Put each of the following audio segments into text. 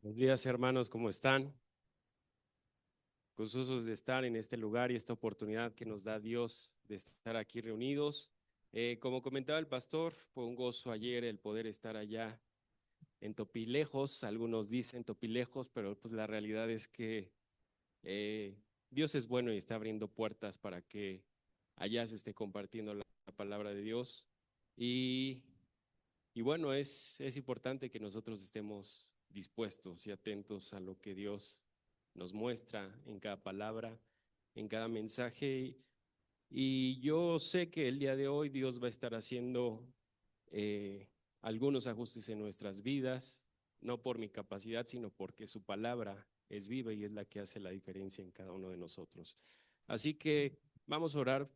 Buenos días, hermanos, ¿cómo están? Gozosos de estar en este lugar y esta oportunidad que nos da Dios de estar aquí reunidos. Como comentaba el pastor, fue un gozo ayer el poder estar allá en Topilejos. Algunos dicen Topilejos, pero pues la realidad es que eh, Dios es bueno y está abriendo puertas para que allá se esté compartiendo la palabra de Dios. Y, y bueno, es importante que nosotros estemos dispuestos y atentos a lo que Dios nos muestra en cada palabra, en cada mensaje. Y yo sé que el día de hoy Dios va a estar haciendo eh, algunos ajustes en nuestras vidas, no por mi capacidad, sino porque su palabra es viva y es la que hace la diferencia en cada uno de nosotros. Así que vamos a orar,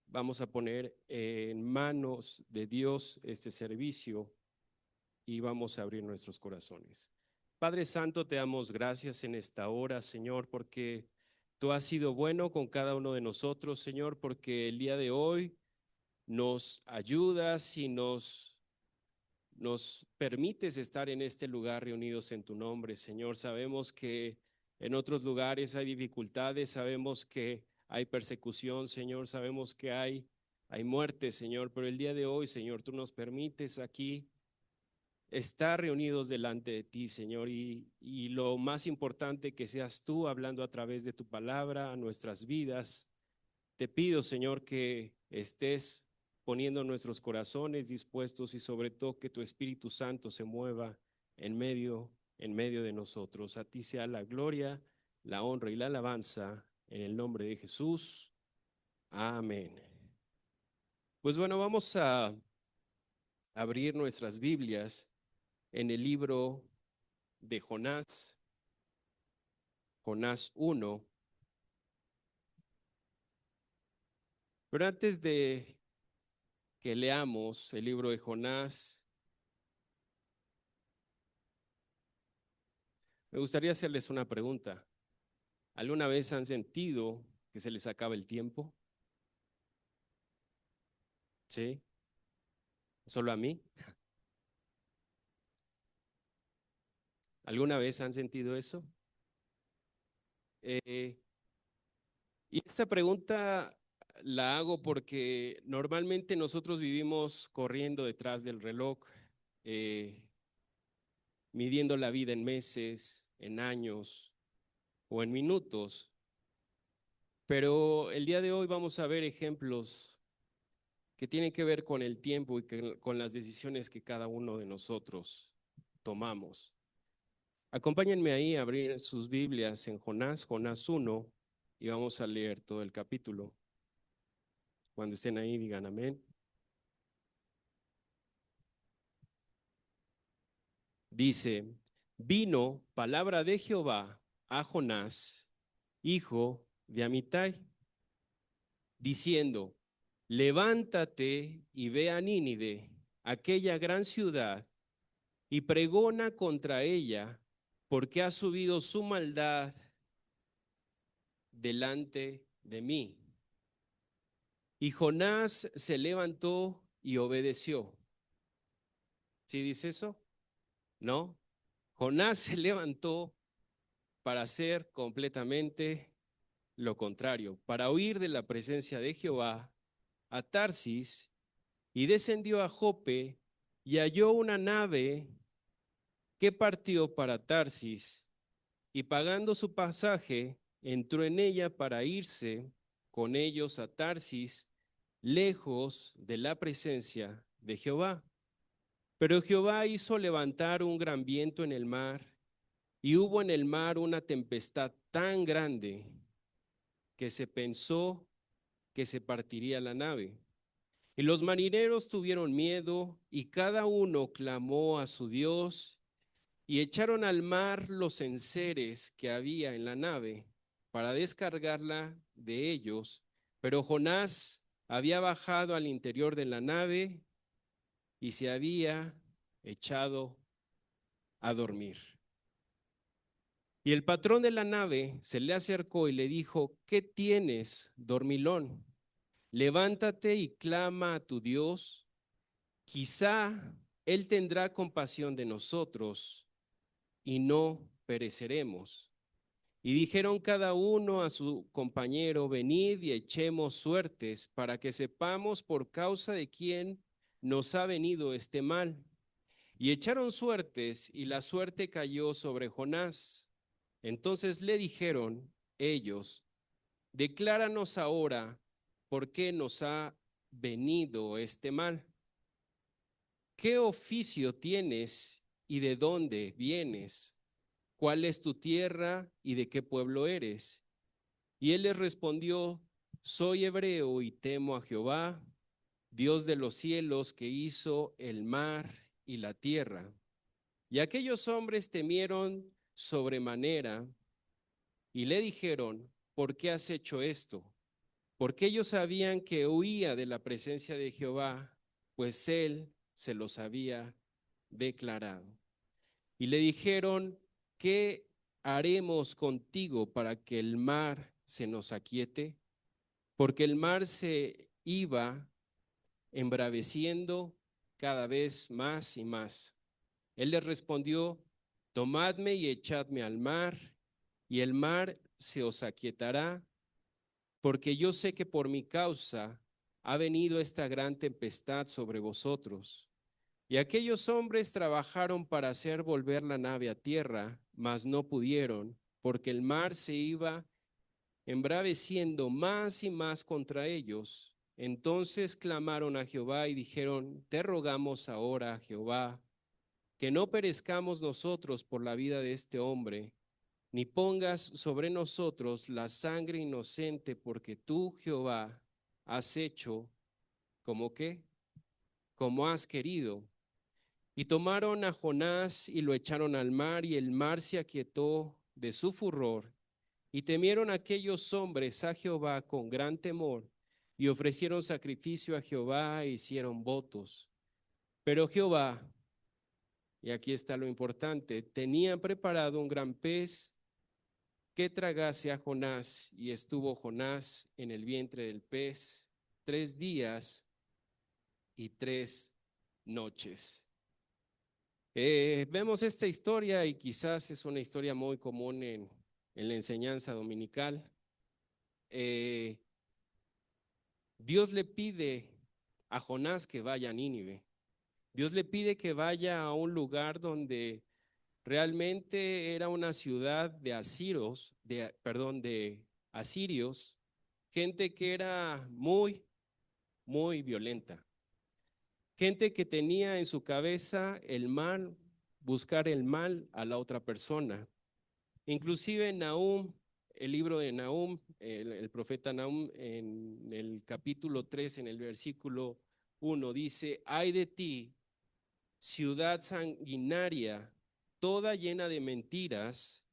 vamos a poner en manos de Dios este servicio y vamos a abrir nuestros corazones. Padre Santo, te damos gracias en esta hora, Señor, porque tú has sido bueno con cada uno de nosotros, Señor, porque el día de hoy nos ayudas y nos permites estar en este lugar reunidos en tu nombre, Señor. Sabemos que en otros lugares hay dificultades, sabemos que hay persecución, Señor, sabemos que hay muerte, Señor, pero el día de hoy, Señor, tú nos permites aquí estar reunidos delante de ti, Señor, y lo más importante que seas tú hablando a través de tu palabra a nuestras vidas. Te pido, Señor, que estés poniendo nuestros corazones dispuestos y sobre todo que tu Espíritu Santo se mueva en medio de nosotros. A ti sea la gloria, la honra y la alabanza en el nombre de Jesús. Amén. Pues bueno, vamos a abrir nuestras Biblias en el libro de Jonás, Jonás 1. Pero antes de que leamos el libro de Jonás, me gustaría hacerles una pregunta. ¿Alguna vez han sentido que se les acaba el tiempo? ¿Sí? ¿Solo a mí? ¿Alguna vez han sentido eso? Eh, y esta pregunta la hago porque normalmente nosotros vivimos corriendo detrás del reloj, eh, midiendo la vida en meses, en años o en minutos. Pero el día de hoy vamos a ver ejemplos que tienen que ver con el tiempo y con las decisiones que cada uno de nosotros tomamos. Acompáñenme ahí a abrir sus Biblias en Jonás, Jonás 1, y vamos a leer todo el capítulo. Cuando estén ahí, digan amén. Dice, vino palabra de Jehová a Jonás, hijo de Amitai, diciendo, levántate y ve a Nínive, aquella gran ciudad, y pregona contra ella, porque ha subido su maldad delante de mí. Y Jonás se levantó y obedeció. ¿Sí dice eso? No. Jonás se levantó para hacer completamente lo contrario, para huir de la presencia de Jehová a Tarsis, y descendió a Jope y halló una nave que partió para Tarsis, y pagando su pasaje, entró en ella para irse con ellos a Tarsis, lejos de la presencia de Jehová. Pero Jehová hizo levantar un gran viento en el mar, y hubo en el mar una tempestad tan grande que se pensó que se partiría la nave. Y los marineros tuvieron miedo, y cada uno clamó a su Dios, y echaron al mar los enseres que había en la nave para descargarla de ellos. Pero Jonás había bajado al interior de la nave y se había echado a dormir. Y el patrón de la nave se le acercó y le dijo, ¿qué tienes, dormilón? Levántate y clama a tu Dios, quizá Él tendrá compasión de nosotros y no pereceremos. Y dijeron cada uno a su compañero, venid y echemos suertes para que sepamos por causa de quién nos ha venido este mal. Y echaron suertes y la suerte cayó sobre Jonás. Entonces le dijeron ellos, decláranos ahora por qué nos ha venido este mal. ¿Qué oficio tienes y de dónde vienes? ¿Cuál es tu tierra y de qué pueblo eres? Y él les respondió, soy hebreo y temo a Jehová, Dios de los cielos, que hizo el mar y la tierra. Y aquellos hombres temieron sobremanera y le dijeron, ¿por qué has hecho esto? Porque ellos sabían que huía de la presencia de Jehová, pues él se los había declarado. Y le dijeron, ¿qué haremos contigo para que el mar se nos aquiete? Porque el mar se iba embraveciendo cada vez más y más. Él les respondió, tomadme y echadme al mar, y el mar se os aquietará, porque yo sé que por mi causa ha venido esta gran tempestad sobre vosotros. Y aquellos hombres trabajaron para hacer volver la nave a tierra, mas no pudieron, porque el mar se iba embraveciendo más y más contra ellos. Entonces clamaron a Jehová y dijeron, te rogamos ahora, Jehová, que no perezcamos nosotros por la vida de este hombre, ni pongas sobre nosotros la sangre inocente, porque tú, Jehová, has hecho como que, como has querido. Y tomaron a Jonás y lo echaron al mar, y el mar se aquietó de su furor. Y temieron aquellos hombres a Jehová con gran temor, y ofrecieron sacrificio a Jehová e hicieron votos. Pero Jehová, y aquí está lo importante, tenía preparado un gran pez que tragase a Jonás, y estuvo Jonás en el vientre del pez 3 días y 3 noches. Vemos esta historia y quizás es una historia muy común en la enseñanza dominical. Eh, Dios le pide a Jonás que vaya a Nínive. Dios le pide que vaya a un lugar donde realmente era una ciudad de de asirios, gente que era muy, muy violenta, gente que tenía en su cabeza el mal, buscar el mal a la otra persona. Inclusive Nahum, el libro de Nahum, el profeta Nahum, en el capítulo 3, en el versículo 1, dice, ay de ti, ciudad sanguinaria, toda llena de mentiras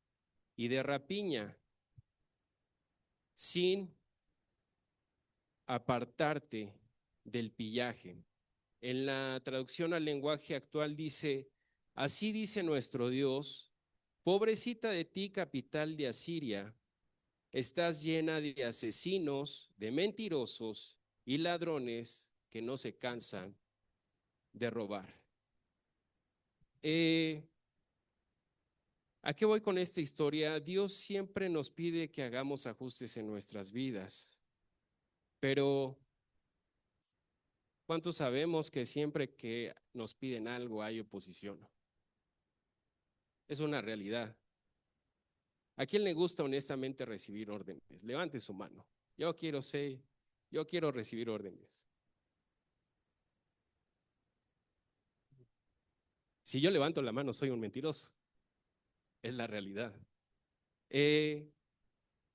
y de rapiña, sin apartarte del pillaje. En la traducción al lenguaje actual dice, así dice nuestro Dios, pobrecita de ti, capital de Asiria, estás llena de asesinos, de mentirosos y ladrones que no se cansan de robar. ¿A qué voy con esta historia? Dios siempre nos pide que hagamos ajustes en nuestras vidas, pero ¿cuántos sabemos que siempre que nos piden algo hay oposición? Es una realidad. ¿A quién le gusta honestamente recibir órdenes? Levante su mano. Yo quiero recibir órdenes. Si yo levanto la mano, soy un mentiroso. Es la realidad. Eh,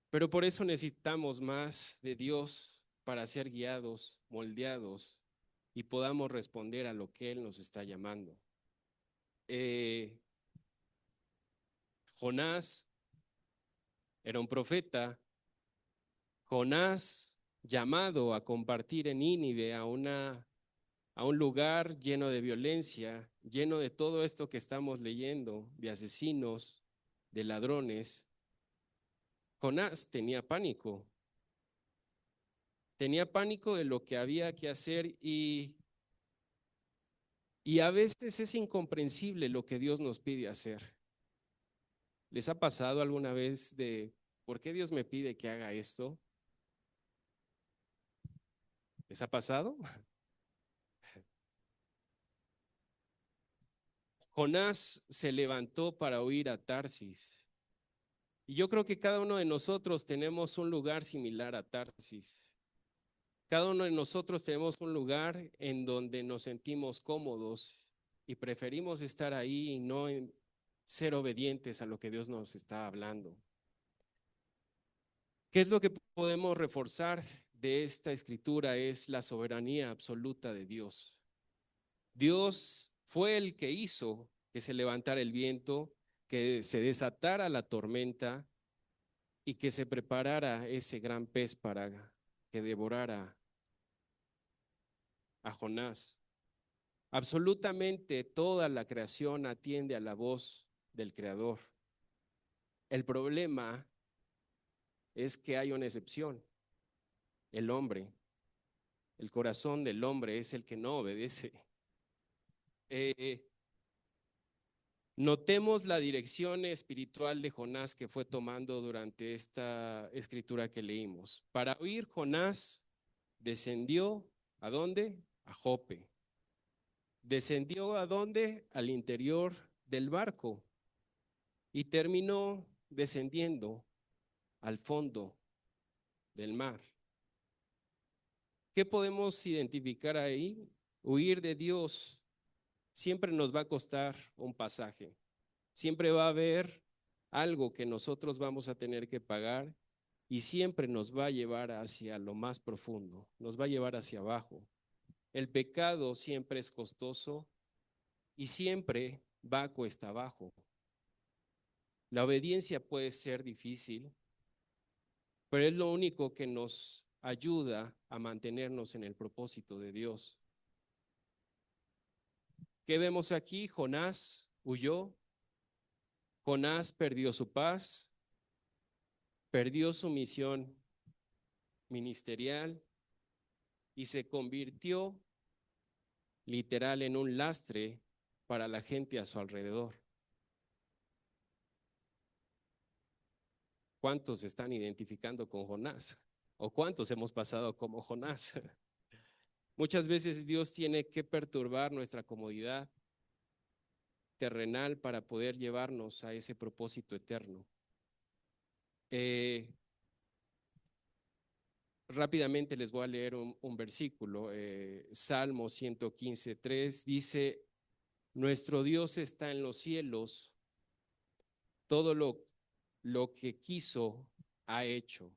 pero por eso necesitamos más de Dios para ser guiados, moldeados y podamos responder a lo que Él nos está llamando. Eh, Jonás era un profeta. Jonás, llamado a compartir en Nínive, a un lugar lleno de violencia, lleno de todo esto que estamos leyendo, de asesinos, de ladrones. Jonás tenía pánico de lo que había que hacer y a veces es incomprensible lo que Dios nos pide hacer. ¿Les ha pasado alguna vez de por qué Dios me pide que haga esto? ¿Les ha pasado? Jonás se levantó para huir a Tarsis. Y yo creo que cada uno de nosotros tenemos un lugar similar a Tarsis. Cada uno de nosotros tenemos un lugar en donde nos sentimos cómodos y preferimos estar ahí y no ser obedientes a lo que Dios nos está hablando. ¿Qué es lo que podemos reforzar de esta escritura? Es la soberanía absoluta de Dios. Dios fue el que hizo que se levantara el viento, que se desatara la tormenta y que se preparara ese gran pez para que devorara a Jonás. Absolutamente toda la creación atiende a la voz del Creador. El problema es que hay una excepción, el hombre. El corazón del hombre es el que no obedece. Eh, Notemos la dirección espiritual de Jonás que fue tomando durante esta escritura que leímos. Para huir, Jonás descendió, ¿a dónde? A Jope. Descendió ¿a dónde? Al interior del barco y terminó descendiendo al fondo del mar. ¿Qué podemos identificar ahí? Huir de Dios siempre nos va a costar un pasaje. Siempre va a haber algo que nosotros vamos a tener que pagar y siempre nos va a llevar hacia lo más profundo, nos va a llevar hacia abajo. El pecado siempre es costoso y siempre va a cuesta abajo. La obediencia puede ser difícil, pero es lo único que nos ayuda a mantenernos en el propósito de Dios. ¿Qué vemos aquí? Jonás huyó, Jonás perdió su paz, perdió su misión ministerial y se convirtió literal en un lastre para la gente a su alrededor. ¿Cuántos se están identificando con Jonás? ¿O cuántos hemos pasado como Jonás? Muchas veces Dios tiene que perturbar nuestra comodidad terrenal para poder llevarnos a ese propósito eterno. Rápidamente les voy a leer un versículo. Salmo 115:3 dice: nuestro Dios está en los cielos, todo lo que quiso ha hecho.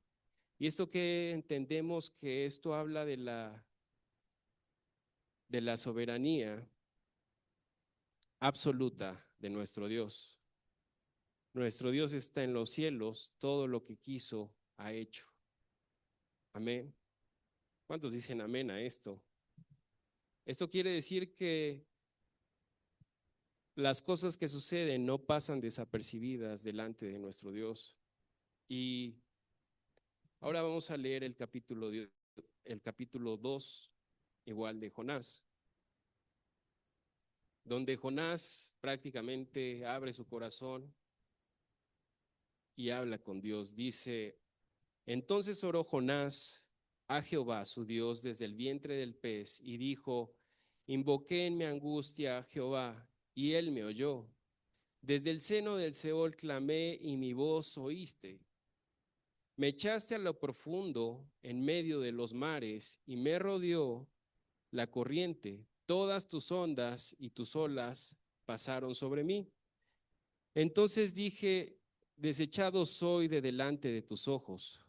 Y esto que entendemos que esto habla de la soberanía absoluta de nuestro Dios. Nuestro Dios está en los cielos, todo lo que quiso ha hecho. Amén. ¿Cuántos dicen amén a esto? Esto quiere decir que las cosas que suceden no pasan desapercibidas delante de nuestro Dios. Y ahora vamos a leer el capítulo 2, igual de Jonás, donde Jonás prácticamente abre su corazón y habla con Dios. Dice: entonces oró Jonás a Jehová su Dios desde el vientre del pez y dijo: invoqué en mi angustia a Jehová y él me oyó. Desde el seno del Seol clamé y mi voz oíste. Me echaste a lo profundo en medio de los mares y me rodeó la corriente. Todas tus ondas y tus olas pasaron sobre mí. Entonces dije: desechado soy de delante de tus ojos,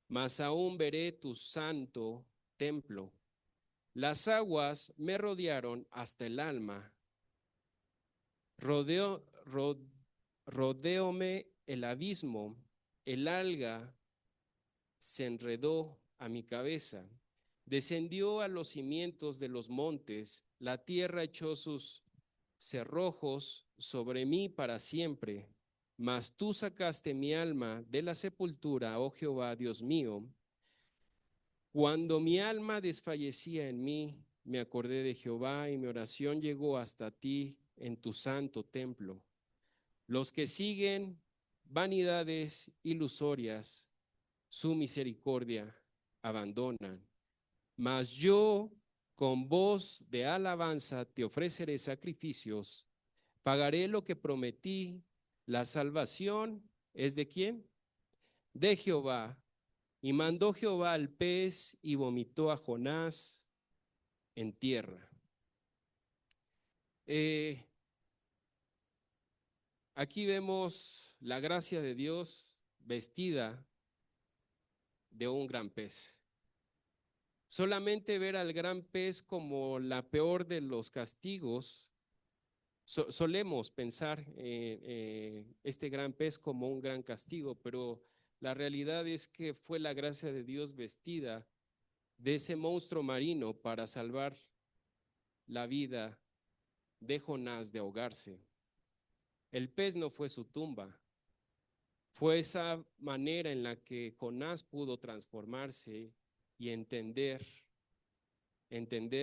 mas aún veré tu santo templo. Las aguas me rodearon hasta el alma. Rodeo, ro, rodeóme el abismo, el alga se enredó a mi cabeza, descendió a los cimientos de los montes, la tierra echó sus cerrojos sobre mí para siempre. Mas tú sacaste mi alma de la sepultura, oh Jehová, Dios mío. Cuando mi alma desfallecía en mí, me acordé de Jehová y mi oración llegó hasta ti en tu santo templo. Los que siguen vanidades ilusorias, su misericordia abandonan. Mas yo con voz de alabanza te ofreceré sacrificios, pagaré lo que prometí. La salvación es ¿de quién? De Jehová. Y mandó Jehová al pez y vomitó a Jonás en tierra. Eh, Aquí vemos la gracia de Dios vestida de un gran pez. Solamente ver al gran pez como la peor de los castigos, solemos pensar este gran pez como un gran castigo, pero la realidad es que fue la gracia de Dios vestida de ese monstruo marino para salvar la vida de Jonás de ahogarse. El pez no fue su tumba, fue esa manera en la que Jonás pudo transformarse y entender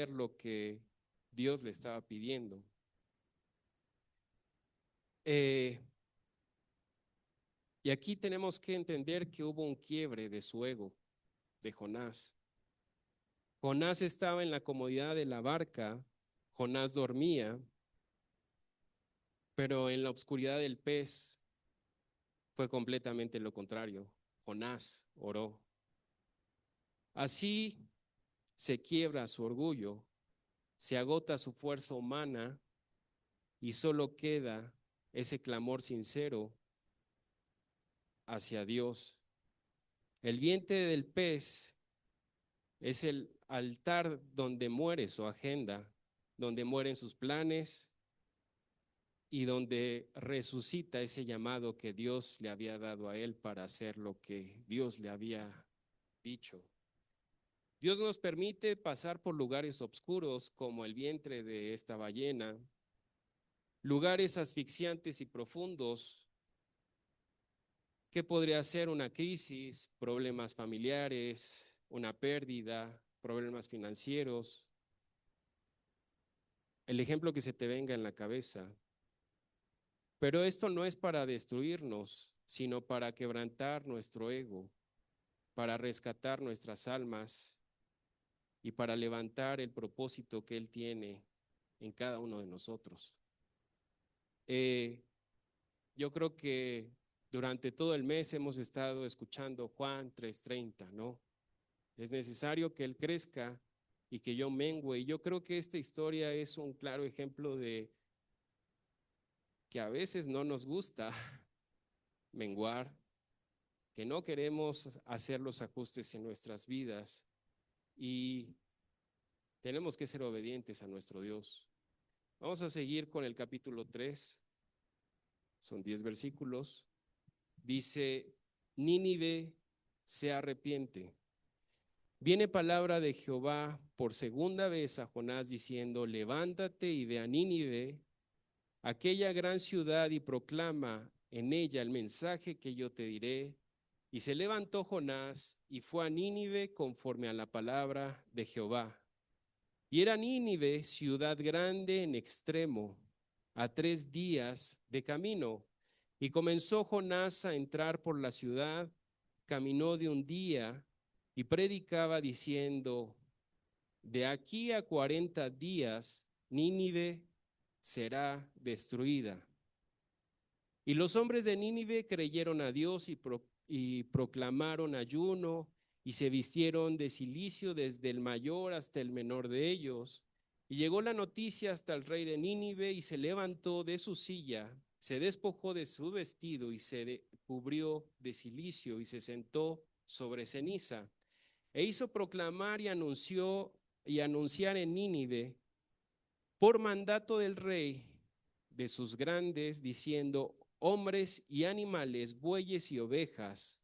lo que Dios le estaba pidiendo. Eh, y aquí tenemos que entender que hubo un quiebre de su ego, de Jonás. Jonás estaba en la comodidad de la barca, Jonás dormía, pero en la oscuridad del pez fue completamente lo contrario. Jonás oró. Así se quiebra su orgullo, se agota su fuerza humana y solo queda ese clamor sincero hacia Dios. El vientre del pez es el altar donde muere su agenda, donde mueren sus planes y donde resucita ese llamado que Dios le había dado a él para hacer lo que Dios le había dicho. Dios nos permite pasar por lugares oscuros como el vientre de esta ballena, lugares asfixiantes y profundos que podría ser una crisis, problemas familiares, una pérdida, problemas financieros, el ejemplo que se te venga en la cabeza. Pero esto no es para destruirnos, sino para quebrantar nuestro ego, para rescatar nuestras almas y para levantar el propósito que Él tiene en cada uno de nosotros. Yo creo que durante todo el mes hemos estado escuchando Juan 3:30, ¿no? Es necesario que Él crezca y que yo mengüe. Y yo creo que esta historia es un claro ejemplo de que a veces no nos gusta menguar, que no queremos hacer los ajustes en nuestras vidas y tenemos que ser obedientes a nuestro Dios. Vamos a seguir con el capítulo 3, son 10 versículos. Dice, Nínive se arrepiente. Viene palabra de Jehová por segunda vez a Jonás diciendo, levántate y ve a Nínive, aquella gran ciudad, y proclama en ella el mensaje que yo te diré. Y se levantó Jonás y fue a Nínive conforme a la palabra de Jehová. Y era Nínive ciudad grande en extremo, a 3 días de camino. Y comenzó Jonás a entrar por la ciudad, caminó de un día y predicaba diciendo, de aquí a 40 días Nínive será destruida. Y los hombres de Nínive creyeron a Dios y proclamaron ayuno y se vistieron de cilicio desde el mayor hasta el menor de ellos. Y llegó la noticia hasta el rey de Nínive y se levantó de su silla, se despojó de su vestido y se cubrió de cilicio y se sentó sobre ceniza. E hizo proclamar y anunciar en Nínive por mandato del rey de sus grandes, diciendo, hombres y animales, bueyes y ovejas,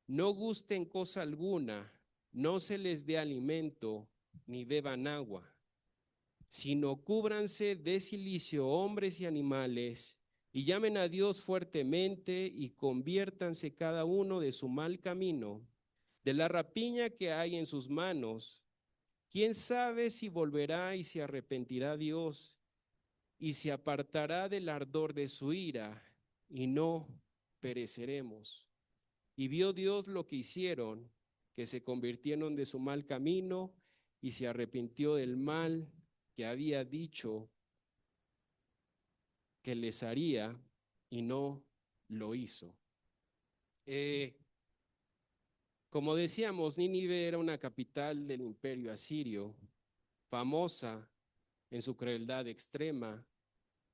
no gusten cosa alguna, no se les dé alimento, ni beban agua, sino cúbranse de cilicio hombres y animales, y llamen a Dios fuertemente, y conviértanse cada uno de su mal camino, de la rapiña que hay en sus manos. ¿Quién sabe si volverá y se arrepentirá Dios y se apartará del ardor de su ira y no pereceremos. Y vio Dios lo que hicieron, que se convirtieron de su mal camino y se arrepintió del mal que había dicho que les haría y no lo hizo. Como decíamos, Nínive era una capital del imperio asirio, famosa en su crueldad extrema,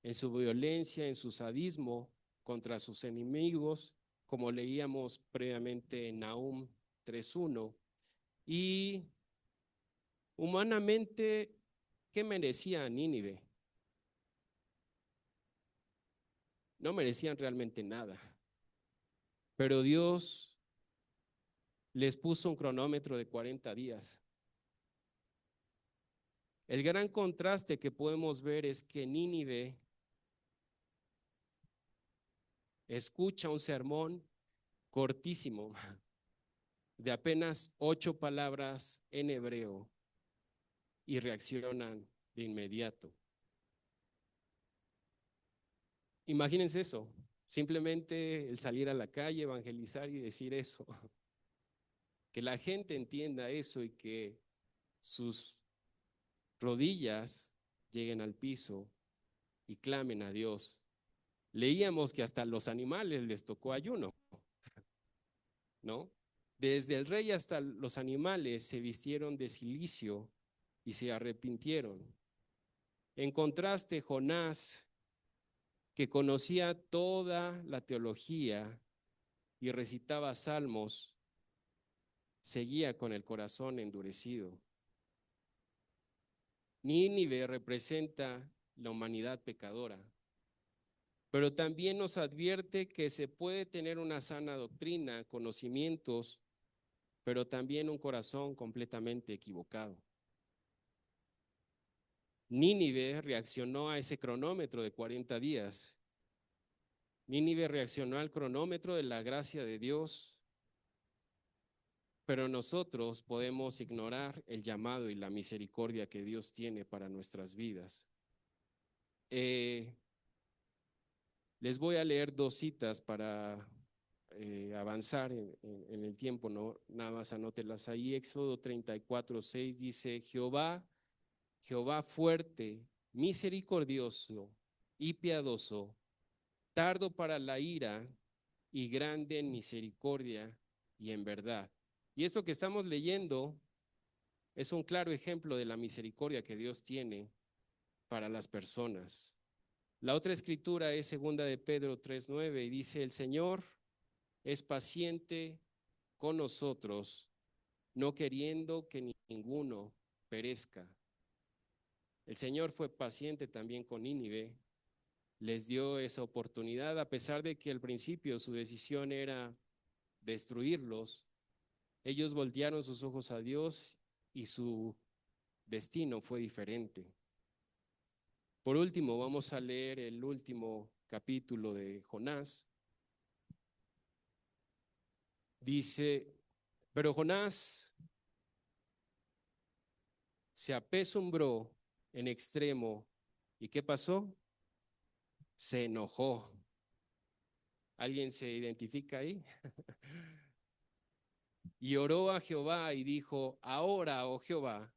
en su violencia, en su sadismo contra sus enemigos, como leíamos previamente en Nahum 3:1. Y humanamente, ¿qué merecía Nínive? No merecían realmente nada, pero Dios les puso un cronómetro de 40 días. El gran contraste que podemos ver es que Nínive escucha un sermón cortísimo, de apenas 8 palabras en hebreo, y reaccionan de inmediato. Imagínense eso, simplemente el salir a la calle, evangelizar y decir eso, que la gente entienda eso y que sus rodillas lleguen al piso y clamen a Dios. Leíamos que hasta los animales les tocó ayuno, ¿no? Desde el rey hasta los animales se vistieron de cilicio y se arrepintieron. En contraste, Jonás, que conocía toda la teología y recitaba salmos, seguía con el corazón endurecido. Nínive representa la humanidad pecadora, pero también nos advierte que se puede tener una sana doctrina, conocimientos, pero también un corazón completamente equivocado. Nínive reaccionó a ese cronómetro de 40 días. Nínive reaccionó al cronómetro de la gracia de Dios, pero nosotros podemos ignorar el llamado y la misericordia que Dios tiene para nuestras vidas. Les voy a leer 2 citas para avanzar en el tiempo, ¿no? Nada más anótelas ahí. Éxodo 34:6 dice: Jehová fuerte, misericordioso y piadoso, tardo para la ira y grande en misericordia y en verdad. Y esto que estamos leyendo es un claro ejemplo de la misericordia que Dios tiene para las personas. La otra escritura es segunda de Pedro 3:9 y dice: el Señor es paciente con nosotros, no queriendo que ninguno perezca. El Señor fue paciente también con Nínive, les dio esa oportunidad a pesar de que al principio su decisión era destruirlos. Ellos voltearon sus ojos a Dios y su destino fue diferente. Por último, vamos a leer el último capítulo de Jonás. Dice: pero Jonás se apesumbró en extremo. ¿Y qué pasó? Se enojó. ¿Alguien se identifica ahí? Y oró a Jehová y dijo: ahora, oh Jehová,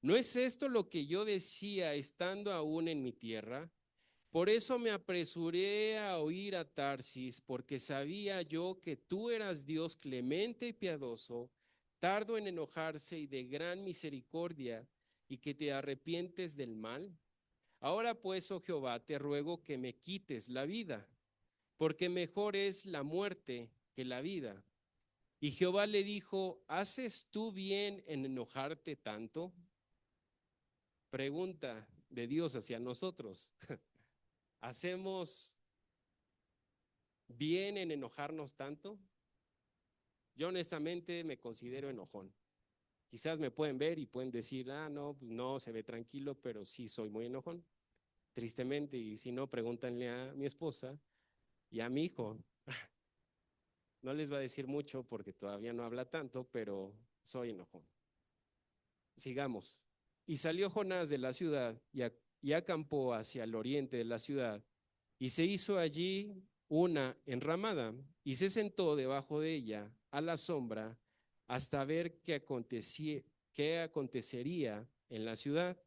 ¿no es esto lo que yo decía estando aún en mi tierra? Por eso me apresuré a oír a Tarsis, porque sabía yo que tú eras Dios clemente y piadoso, tardo en enojarse y de gran misericordia, y que te arrepientes del mal. Ahora pues, oh Jehová, te ruego que me quites la vida, porque mejor es la muerte que la vida. Y Jehová le dijo: ¿haces tú bien en enojarte tanto? Pregunta de Dios hacia nosotros. ¿Hacemos bien en enojarnos tanto? Yo honestamente me considero enojón. Quizás me pueden ver y pueden decir: ah, no, pues no, se ve tranquilo, pero sí soy muy enojón, tristemente. Y si no, pregúntenle a mi esposa y a mi hijo. No les va a decir mucho porque todavía no habla tanto, pero soy enojón. Sigamos. Y salió Jonás de la ciudad y acampó hacia el oriente de la ciudad, y se hizo allí una enramada y se sentó debajo de ella a la sombra hasta ver qué acontecería en la ciudad.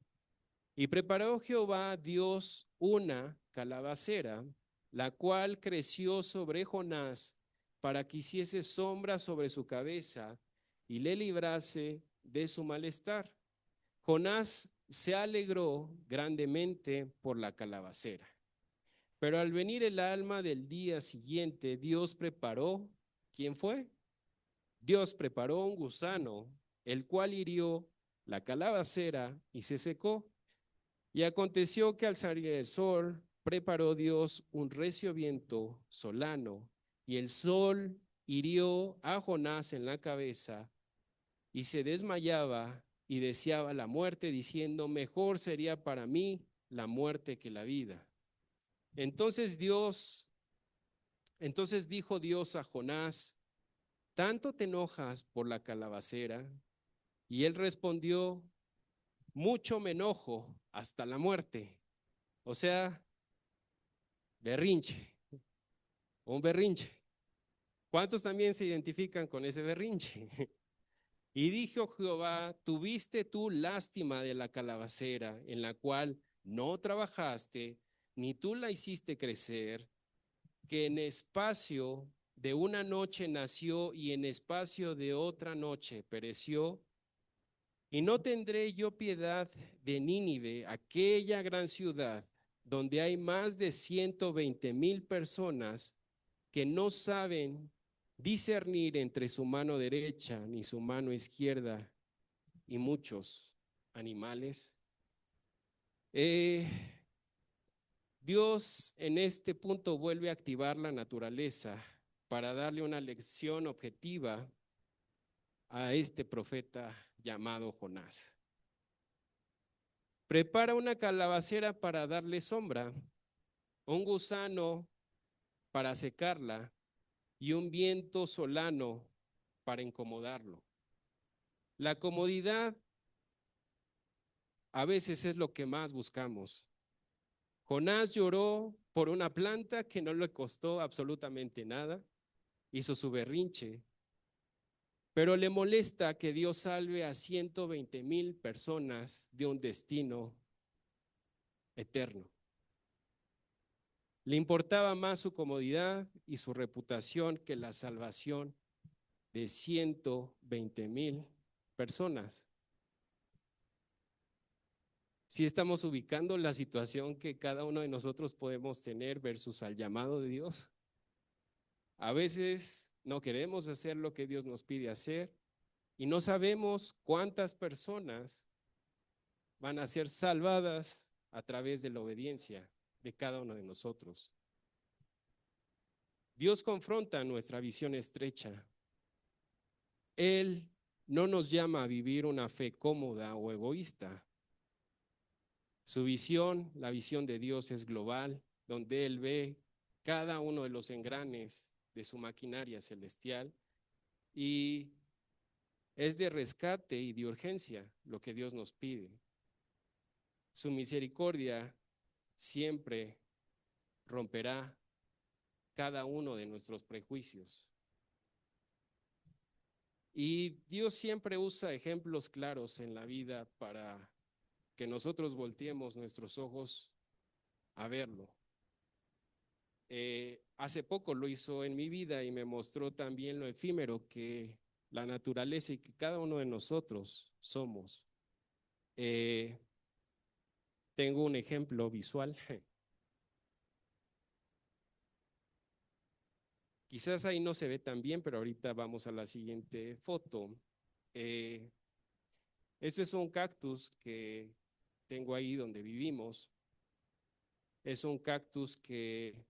Y preparó Jehová Dios una calabacera, la cual creció sobre Jonás para que hiciese sombra sobre su cabeza y le librase de su malestar. Jonás se alegró grandemente por la calabacera. Pero al venir el alma del día siguiente, Dios preparó, ¿quién fue? Dios preparó un gusano, el cual hirió la calabacera y se secó. Y aconteció que al salir el sol, preparó Dios un recio viento solano, y el sol hirió a Jonás en la cabeza, y se desmayaba y deseaba la muerte, diciendo, mejor sería para mí la muerte que la vida. Entonces dijo Dios a Jonás, ¿tanto te enojas por la calabacera? Y él respondió, mucho me enojo hasta la muerte. O sea, berrinche, un berrinche. ¿Cuántos también se identifican con ese berrinche? Y dijo Jehová, tuviste tú lástima de la calabacera en la cual no trabajaste, ni tú la hiciste crecer, que en espacio de una noche nació y en espacio de otra noche pereció. Y no tendré yo piedad de Nínive, aquella gran ciudad, donde hay más de 120,000 personas que no saben discernir entre su mano derecha ni su mano izquierda, y muchos animales. Eh, Dios en este punto vuelve a activar la naturaleza para darle una lección objetiva a este profeta llamado Jonás. Prepara una calabacera para darle sombra, un gusano para secarla y un viento solano para incomodarlo. La comodidad a veces es lo que más buscamos. Jonás lloró por una planta que no le costó absolutamente nada, hizo su berrinche, pero le molesta que Dios salve a 120,000 personas de un destino eterno. Le importaba más su comodidad y su reputación que la salvación de 120,000 personas. Si estamos ubicando la situación que cada uno de nosotros podemos tener versus al llamado de Dios, a veces no queremos hacer lo que Dios nos pide hacer y no sabemos cuántas personas van a ser salvadas a través de la obediencia de cada uno de nosotros. Dios confronta nuestra visión estrecha. Él no nos llama a vivir una fe cómoda o egoísta. Su visión, la visión de Dios es global, donde Él ve cada uno de los engranes de su maquinaria celestial y es de rescate y de urgencia lo que Dios nos pide. Su misericordia siempre romperá cada uno de nuestros prejuicios. Y Dios siempre usa ejemplos claros en la vida para que nosotros volteemos nuestros ojos a verlo. Hace poco lo hizo en mi vida y me mostró también lo efímero que la naturaleza y que cada uno de nosotros somos. Tengo un ejemplo visual. Quizás ahí no se ve tan bien, pero ahorita vamos a la siguiente foto. Este es un cactus que tengo ahí donde vivimos. Es un cactus que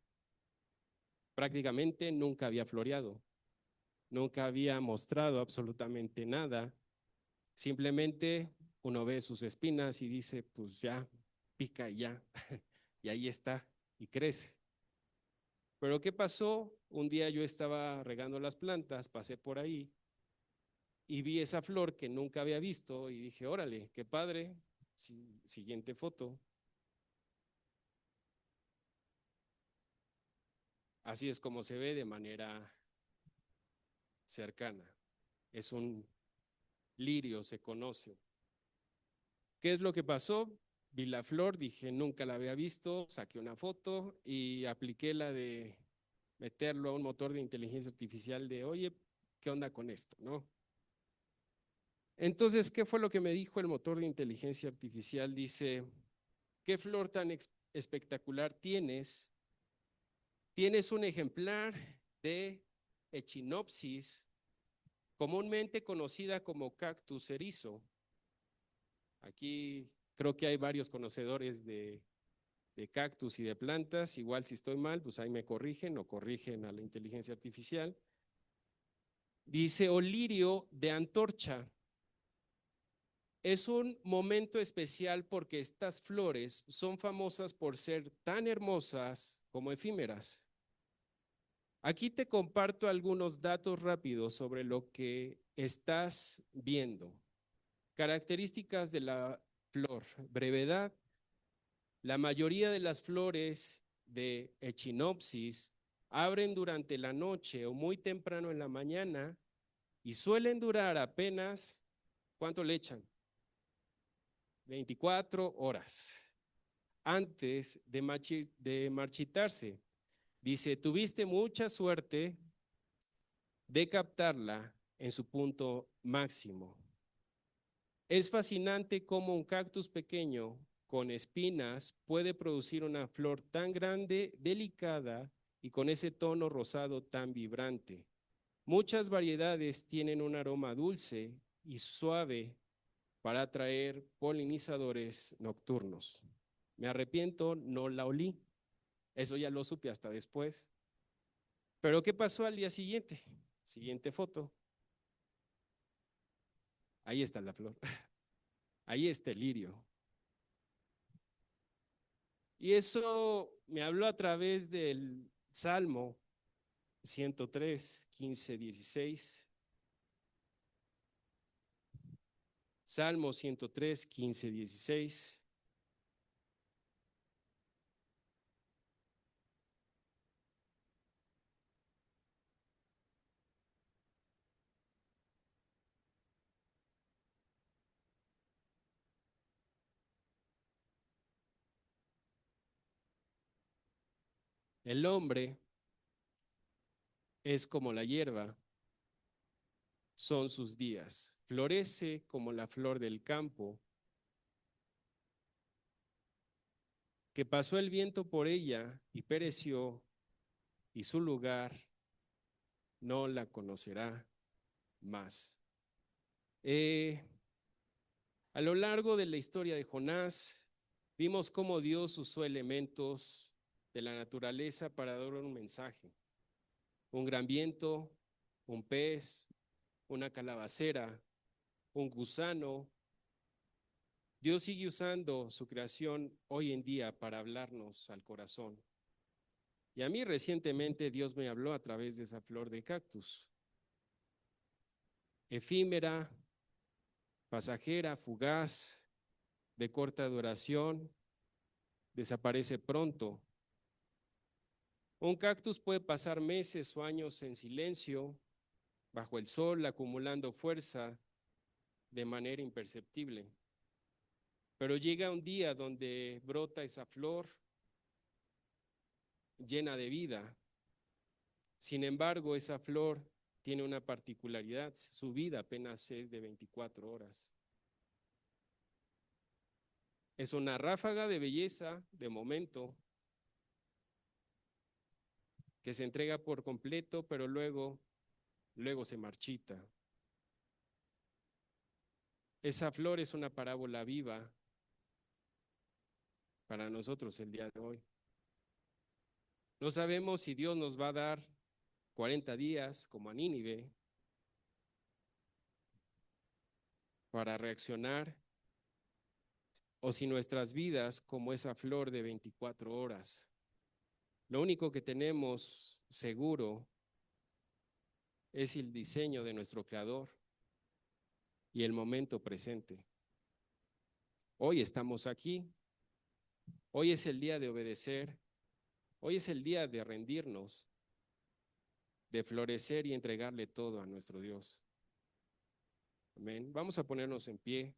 prácticamente nunca había floreado, nunca había mostrado absolutamente nada. Simplemente uno ve sus espinas y dice, pues ya, pica y ya, y ahí está, y crece. Pero ¿qué pasó? Un día yo estaba regando las plantas, pasé por ahí y vi esa flor que nunca había visto y dije, órale, qué padre. Siguiente foto. Así es como se ve de manera cercana. Es un lirio, se conoce. ¿Qué es lo que pasó? Vi la flor, dije, nunca la había visto, saqué una foto y apliqué la de meterlo a un motor de inteligencia artificial de, oye, ¿qué onda con esto? ¿No? Entonces, ¿qué fue lo que me dijo el motor de inteligencia artificial? Dice, ¿qué flor tan espectacular tienes? Tienes un ejemplar de Echinopsis, comúnmente conocida como cactus erizo. Aquí creo que hay varios conocedores de cactus y de plantas. Igual si estoy mal, pues ahí me corrigen o corrigen a la inteligencia artificial. Dice Olirio de antorcha. Es un momento especial porque estas flores son famosas por ser tan hermosas como efímeras. Aquí te comparto algunos datos rápidos sobre lo que estás viendo. Características de la flor. Brevedad. La mayoría de las flores de Echinopsis abren durante la noche o muy temprano en la mañana y suelen durar apenas, ¿cuánto le echan? 24 horas antes de marchitarse. Dice, tuviste mucha suerte de captarla en su punto máximo. Es fascinante cómo un cactus pequeño con espinas puede producir una flor tan grande, delicada y con ese tono rosado tan vibrante. Muchas variedades tienen un aroma dulce y suave para atraer polinizadores nocturnos. Me arrepiento, no la olí. Eso ya lo supe hasta después. Pero ¿qué pasó al día siguiente? Siguiente foto. Ahí está la flor. Ahí está el lirio. Y eso me habló a través del Salmo 103, 15, 16. Salmo 103, 15, 16. El hombre es como la hierba, son sus días. Florece como la flor del campo, que pasó el viento por ella y pereció, y su lugar no la conocerá más. Eh, a lo largo de la historia de Jonás, vimos cómo Dios usó elementos de la naturaleza para dar un mensaje. Un gran viento, un pez, una calabacera, un gusano. Dios sigue usando su creación hoy en día para hablarnos al corazón. Y a mí recientemente Dios me habló a través de esa flor de cactus. Efímera, pasajera, fugaz, de corta duración, desaparece pronto. Un cactus puede pasar meses o años en silencio, bajo el sol, acumulando fuerza de manera imperceptible. Pero llega un día donde brota esa flor llena de vida. Sin embargo, esa flor tiene una particularidad, su vida apenas es de 24 horas. Es una ráfaga de belleza, de momento, que se entrega por completo, pero luego se marchita. Esa flor es una parábola viva para nosotros el día de hoy. No sabemos si Dios nos va a dar 40 días como a Nínive para reaccionar o si nuestras vidas como esa flor de 24 horas. Lo único que tenemos seguro es el diseño de nuestro Creador y el momento presente. Hoy estamos aquí, hoy es el día de obedecer, hoy es el día de rendirnos, de florecer y entregarle todo a nuestro Dios. Amén. Vamos a ponernos en pie.